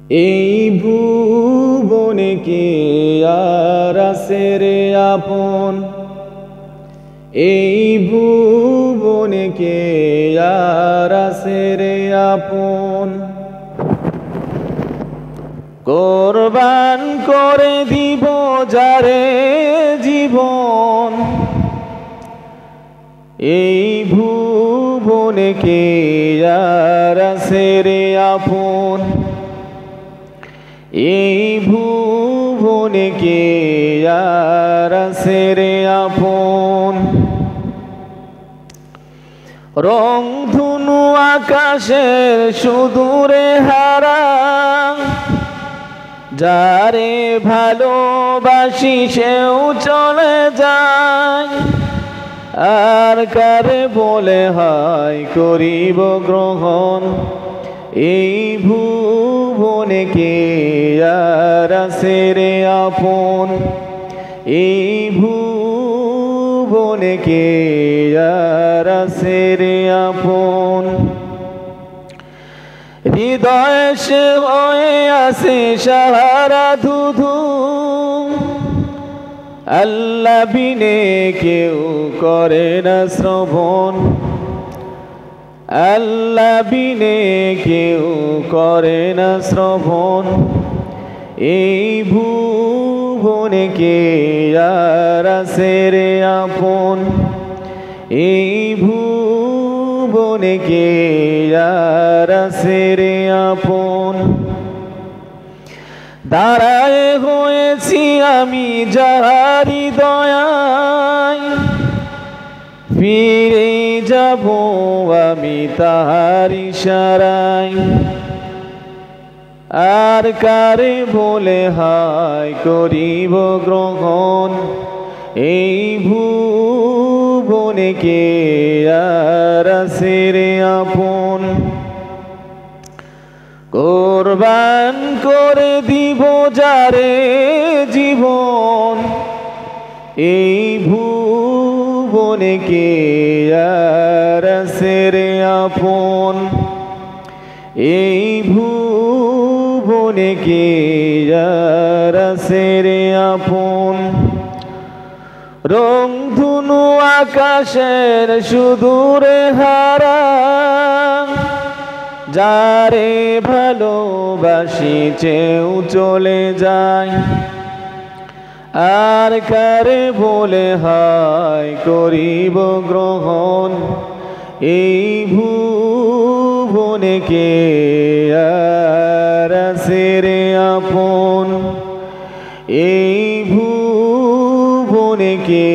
এই ভুবনে কে আর আছে রে আপন, এই ভুবনে কে আর আছে রে আপন। কোরবান করে দিব যারে জীবন, এই ভুবনে কে আর আছে রে আপন, এই ভুবনে কে আর আছে রে আপন। রং ধনু আকাশের সুদূরে হারা, যারে ভালোবাসি সেও চলে যায়। আর কারে বলে হায় করিব গ্রহণ, এই ভুবনে কে আর আছে রে আপন, এই ভুবনে কে আর আছে রে আপন। হৃদয় সে হয়ে আছে সাহারা ধুধু, আল্লাহ বিনে কেউ করে না শ্রবণ, আল্লাহ বিনে কেউ করে না শ্রবণ। এই ভুবনে কে আর আছে রে আপন, এই ভুবনে কে আর আছে রে আপন। দাঁড়ায় হয়েছি আমি যাহারি দয়ায়, ফিরে যাব আমি তাহার ইশারায়। আর কারে বলে হায় করিব গ্রহণ, এই ভুবনে কে আর আছে রে আপন। কোরবান করে দিব যারে জীবন, এই ভুবনে কে আর আছে রে আপন, এই ভুবনে কে আর আছে রে আপন। রং ধনু আকাশের সুদূরে হারা, যারে ভালোবাসি চেউ চলে যায়। আর কারে বলে হায় করিব গ্রহণ, এই ভুবনে কে আর আছে রে আপন, এই ভুবনে কে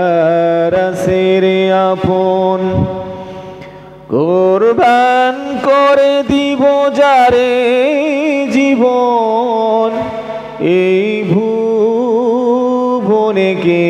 আর আছে রে আপন। কোরবান করে দিব যারে জীবন, এই ভুবনে কে